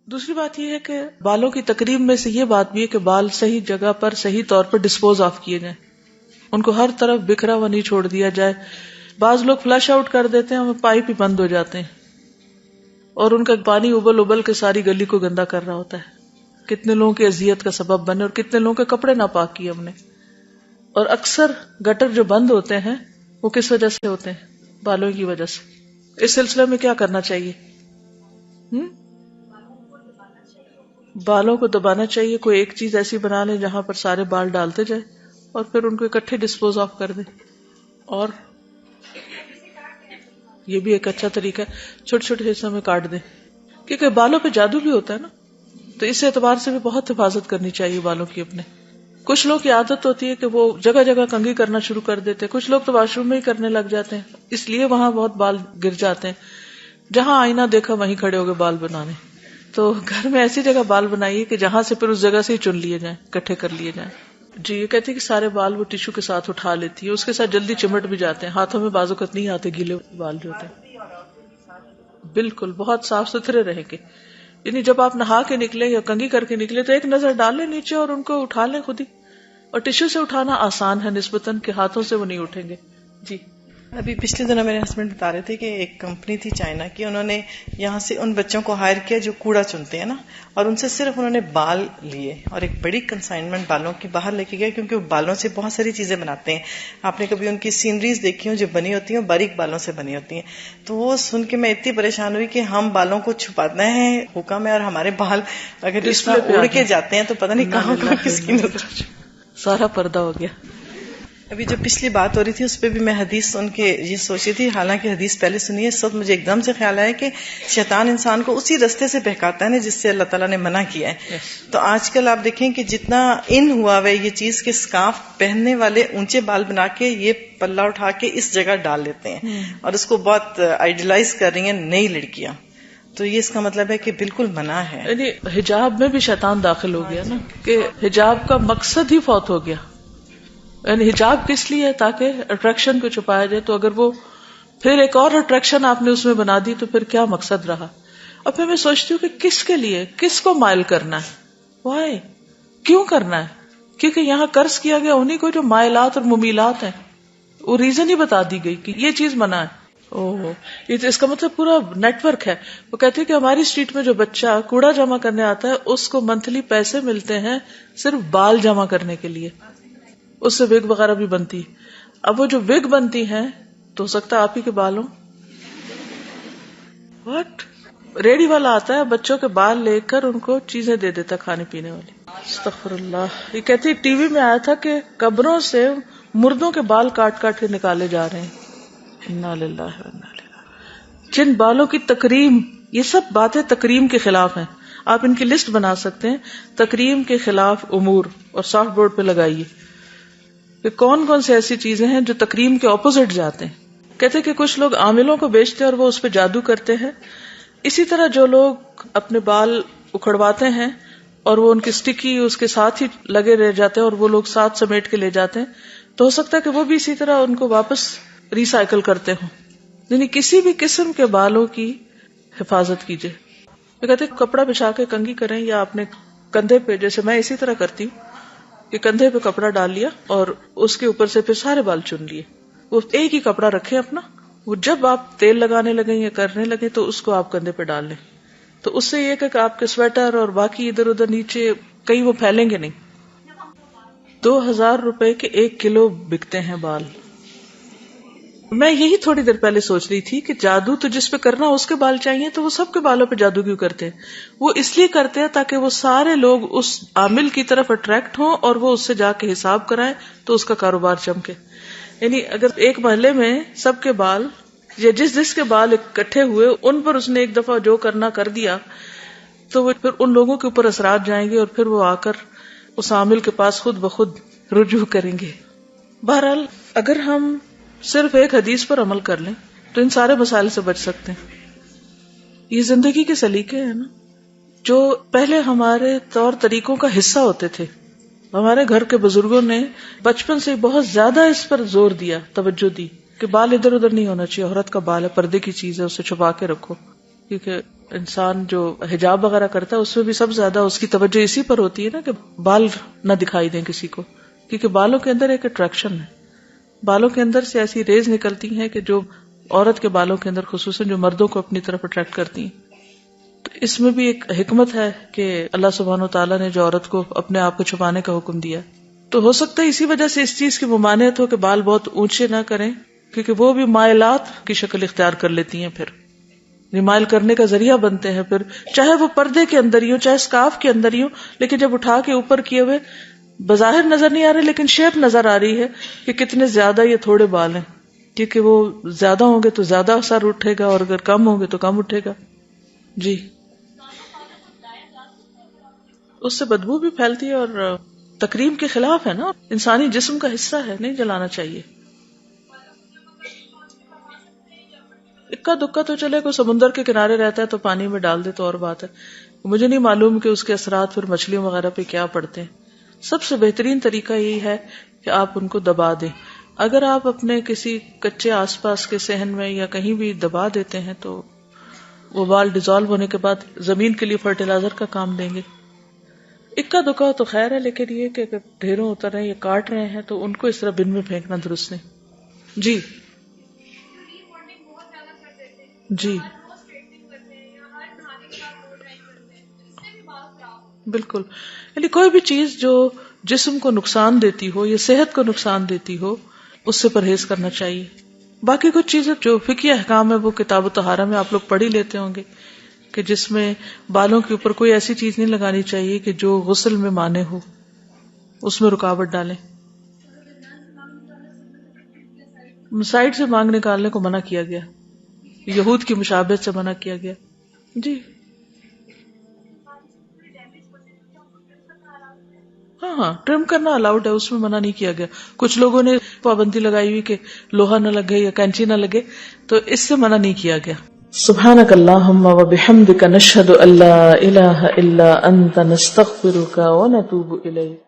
دوسری بات یہ ہے کہ بالوں کی تقریب میں سے یہ بات بھی ہے کہ بال صحیح جگہ پر صحیح طور پر ڈسپوز آف کیے جائیں، ان کو ہر طرف بکھرا ہوا نہیں چھوڑ دیا جائے. بعض لوگ فلش آؤٹ کر دیتے ہیں، وہ پائپ ہی بند ہو جاتے ہیں اور ان کا پانی ابل ابل کے ساری گلی کو گندا کر رہا ہوتا ہے. کتنے لوگوں کی اذیت کا سبب بنے اور کتنے لوگوں کے کپڑے ناپاک کیے ہم نے. اور اکثر گٹر جو بند ہوتے ہیں وہ کس وجہ سے ہوتے ہیں؟ بالوں کی وجہ سے. اس سلسلے میں کیا کرنا چاہیے؟ بالوں کو دبانا چاہیے. کوئی ایک چیز ایسی بنا لیں جہاں پر سارے بال ڈالتے جائیں اور پھر ان کو اکٹھے ڈسپوز آف کر دیں. اور یہ بھی ایک اچھا طریقہ ہے، چھوٹے چھوٹے حصوں میں کاٹ دیں، کیونکہ بالوں پہ جادو بھی ہوتا ہے نا، تو اس اعتبار سے بھی بہت حفاظت کرنی چاہیے بالوں کی اپنے. کچھ لوگ کی عادت ہوتی ہے کہ وہ جگہ جگہ کنگھی کرنا شروع کر دیتے ہیں، کچھ لوگ تو واش روم میں ہی کرنے لگ جاتے ہیں، اس لیے وہاں بہت بال گر جاتے ہیں. جہاں آئینہ دیکھا وہیں کھڑے ہو گئے بال بنانے. تو گھر میں ایسی جگہ بال بنائیے کہ جہاں سے پھر اس جگہ سے ہی چن لیے جائیں، اکٹھے کر لیے جائیں. جی یہ کہتے ہیں کہ سارے بال وہ ٹیشو کے ساتھ اٹھا لیتی ہے، اس کے ساتھ جلدی چمٹ بھی جاتے ہیں، ہاتھوں میں بعض اوقات نہیں آتے گیلے بال جو ہوتے ہیں. بالکل بہت صاف ستھرے رہیں گے. یعنی جب آپ نہا کے نکلے یا کنگھی کر کے نکلے تو ایک نظر ڈال لیں نیچے اور ان کو اٹھا لیں خود ہی. اور ٹیشو سے اٹھانا آسان ہے نسبتاً کہ ہاتھوں سے وہ نہیں اٹھیں گے. جی ابھی پچھلے دنوں میرے ہسبینڈ بتا رہے تھے کہ ایک کمپنی تھی چائنا کی، انہوں نے یہاں سے ان بچوں کو ہائر کیا جو کوڑا چنتے ہیں نا، اور ان سے صرف انہوں نے بال لیے اور ایک بڑی کنسائنمنٹ بالوں کی باہر لے کے گئے، کیونکہ وہ بالوں سے بہت ساری چیزیں بناتے ہیں. آپ نے کبھی ان کی سینریز دیکھی ہوں جو بنی ہوتی ہیں باریک بالوں سے بنی ہوتی ہیں. تو وہ سن کے میں اتنی پریشان ہوئی کہ ہم بالوں کو چھپانا ہے حکم ہے، اور ہمارے بال اگر اس طرح اڑ کے جاتے ہیں تو پتہ نہیں کہاں کہاں کس کی نظر. سارا پردہ ہو گیا. ابھی جو پچھلی بات ہو رہی تھی اس پہ بھی میں حدیث سن کے یہ سوچی تھی، حالانکہ حدیث پہلے سنی ہے، اس وقت مجھے ایک دم سے خیال آیا کہ شیطان انسان کو اسی رستے سے بہکاتا ہے نا جس سے اللہ تعالیٰ نے منع کیا ہے. تو آج کل آپ دیکھیں کہ جتنا ان ہوا ہے یہ چیز کہ سکارف پہننے والے اونچے بال بنا کے یہ پلہ اٹھا کے اس جگہ ڈال لیتے ہیں اور اس کو بہت آئیڈیلائز کر رہی ہیں نئی لڑکیاں. تو یہ اس کا مطلب ہے کہ بالکل منع ہے. یعنی حجاب میں بھی شیطان داخل ہو گیا نا، کہ حجاب کا مقصد ہی فوت ہو گیا. یعنی حجاب کس لیے ہے؟ تاکہ اٹریکشن کو چھپایا جائے. تو اگر وہ پھر ایک اور اٹریکشن آپ نے اس میں بنا دی تو پھر کیا مقصد رہا؟ اور پھر میں سوچتی ہوں کہ کس کے لیے، کس کو مائل کرنا ہے، وائی، کیوں کرنا ہے؟ کیونکہ یہاں قرض کیا گیا انہیں کو جو مائلات اور ممیلات ہیں، وہ ریزن ہی بتا دی گئی کہ یہ چیز منع ہے. یہ تو اس کا مطلب پورا نیٹ ورک ہے. وہ کہتے ہیں کہ ہماری اسٹریٹ میں جو بچہ کوڑا جمع کرنے آتا ہے اس کو منتھلی پیسے ملتے ہیں صرف بال جمع کرنے کے لیے، اس سے وگ وغیرہ بھی بنتی. اب وہ جو وگ بنتی ہیں تو ہو سکتا ہے آپ ہی کے بال ہوں. واٹ؟ ریڈی والا آتا ہے بچوں کے بال لے کر ان کو چیزیں دے دیتا کھانے پینے والی. استغفر اللہ. یہ کہتی ٹی وی میں آیا تھا کہ قبروں سے مردوں کے بال کاٹ کاٹ کے نکالے جا رہے ہیں. انا للہ و انا الیہ راجعون. جن بالوں کی تکریم، یہ سب باتیں تکریم کے خلاف ہیں. آپ ان کی لسٹ بنا سکتے ہیں، تکریم کے خلاف امور، اور سافٹ بورڈ پہ لگائیے کہ کون کون سی ایسی چیزیں ہیں جو تکریم کے اپوزٹ جاتے ہیں. کہتے کہ کچھ لوگ عاملوں کو بیچتے ہیں اور وہ اس پہ جادو کرتے ہیں. اسی طرح جو لوگ اپنے بال اکھڑواتے ہیں اور وہ ان کی سٹکی اس کے ساتھ ہی لگے رہ جاتے ہیں اور وہ لوگ ساتھ سمیٹ کے لے جاتے ہیں، تو ہو سکتا ہے کہ وہ بھی اسی طرح ان کو واپس ریسائیکل کرتے ہوں. یعنی کسی بھی قسم کے بالوں کی حفاظت کیجیے. وہ کہتے ہیں کپڑا بچھا کے کنگھی کریں، یا اپنے کندھے پہ، جیسے میں اسی طرح کرتی ہوں کہ کندھے پہ کپڑا ڈال لیا اور اس کے اوپر سے پھر سارے بال چن لیے. وہ ایک ہی کپڑا رکھے اپنا، وہ جب آپ تیل لگانے لگیں یا کرنے لگے تو اس کو آپ کندھے پہ ڈال لیں. تو اس سے یہ کہ آپ کے سویٹر اور باقی ادھر ادھر نیچے کہیں وہ پھیلیں گے نہیں. 2000 روپے کے 1 کلو بکتے ہیں بال. میں یہی تھوڑی دیر پہلے سوچ رہی تھی کہ جادو تو جس پہ کرنا اس کے بال چاہیے، تو وہ سب کے بالوں پہ جادو کیوں کرتے ہیں؟ وہ اس لیے کرتے ہیں تاکہ وہ سارے لوگ اس عامل کی طرف اٹریکٹ ہوں اور وہ اس سے جا کے حساب کرائیں تو اس کا کاروبار چمکے. یعنی اگر ایک محلے میں سب کے بال یا جس کے بال اکٹھے ہوئے ان پر اس نے ایک دفعہ جو کرنا کر دیا تو وہ پھر ان لوگوں کے اوپر اثرات جائیں گے اور پھر وہ آ کر اس عامل کے پاس خود بخود رجوع کریں گے. بہرحال اگر ہم صرف ایک حدیث پر عمل کر لیں تو ان سارے مسائل سے بچ سکتے ہیں. یہ زندگی کے سلیقے ہیں نا جو پہلے ہمارے طور طریقوں کا حصہ ہوتے تھے. ہمارے گھر کے بزرگوں نے بچپن سے بہت زیادہ اس پر زور دیا، توجہ دی کہ بال ادھر ادھر نہیں ہونا چاہیے، عورت کا بال ہے، پردے کی چیز ہے، اسے چھپا کے رکھو. کیونکہ انسان جو حجاب وغیرہ کرتا ہے اس میں بھی سب زیادہ اس کی توجہ اسی پر ہوتی ہے نا کہ بال نہ دکھائی دیں کسی کو، کیونکہ بالوں کے اندر ایک اٹریکشن ہے، بالوں کے اندر سے ایسی ریز نکلتی ہیں کہ جو عورت کے بالوں کے اندر خصوصاً جو مردوں کو اپنی طرف اٹریکٹ کرتی ہیں. تو اس میں بھی ایک حکمت ہے کہ اللہ سبحانہ وتعالیٰ نے جو عورت کو اپنے آپ کو چھپانے کا حکم دیا، تو ہو سکتا ہے اسی وجہ سے اس چیز کی ممانعت ہو کہ بال بہت اونچے نہ کریں، کیونکہ وہ بھی مائلات کی شکل اختیار کر لیتی ہیں، پھر ریمائل کرنے کا ذریعہ بنتے ہیں، پھر چاہے وہ پردے کے اندر ہی ہو چاہے اسکارف کے اندر ہی ہو، لیکن جب اٹھا کے اوپر کیے ہوئے بظاہر نظر نہیں آ رہے لیکن شیپ نظر آ رہی ہے کہ کتنے زیادہ یہ تھوڑے بال ہیں، کیونکہ وہ زیادہ ہوں گے تو زیادہ اثر اٹھے گا اور اگر کم ہوں گے تو کم اٹھے گا. جی اس سے بدبو بھی پھیلتی ہے اور تکریم کے خلاف ہے نا، انسانی جسم کا حصہ ہے، نہیں جلانا چاہیے. اکا دکا تو چلے، کوئی سمندر کے کنارے رہتا ہے تو پانی میں ڈال دے تو اور بات ہے. مجھے نہیں معلوم کہ اس کے اثرات پھر مچھلیوں وغیرہ پہ کیا پڑتے ہیں. سب سے بہترین طریقہ یہی ہے کہ آپ ان کو دبا دیں. اگر آپ اپنے کسی کچے آس پاس کے صحن میں یا کہیں بھی دبا دیتے ہیں تو وہ بال ڈیزالو ہونے کے بعد زمین کے لیے فرٹیلائزر کا کام دیں گے. اکا دکا تو خیر ہے، لیکن یہ کہ اگر ڈھیروں اتر رہے ہیں یا کاٹ رہے ہیں تو ان کو اس طرح بن میں پھینکنا درست نہیں. جی جی بالکل، یعنی کوئی بھی چیز جو جسم کو نقصان دیتی ہو یا صحت کو نقصان دیتی ہو اس سے پرہیز کرنا چاہیے. باقی کچھ چیزیں جو فقہی احکام ہے وہ کتاب الطہارہ میں آپ لوگ پڑھ ہی لیتے ہوں گے کہ جس میں بالوں کے اوپر کوئی ایسی چیز نہیں لگانی چاہیے کہ جو غسل میں مانع ہو، اس میں رکاوٹ ڈالیں. سائڈ سے مانگ نکالنے کو منع کیا گیا، یہود کی مشابہت سے منع کیا گیا. جی ہاں ٹرم کرنا الاؤڈ ہے، اس میں منع نہیں کیا گیا. کچھ لوگوں نے پابندی لگائی ہوئی کہ لوہا نہ لگے یا کینچی نہ لگے، تو اس سے منع نہیں کیا گیا. سبحانک اللہم و بحمدک نشہد ان لا الہ الا انت نستغفرک و نتوب الیک.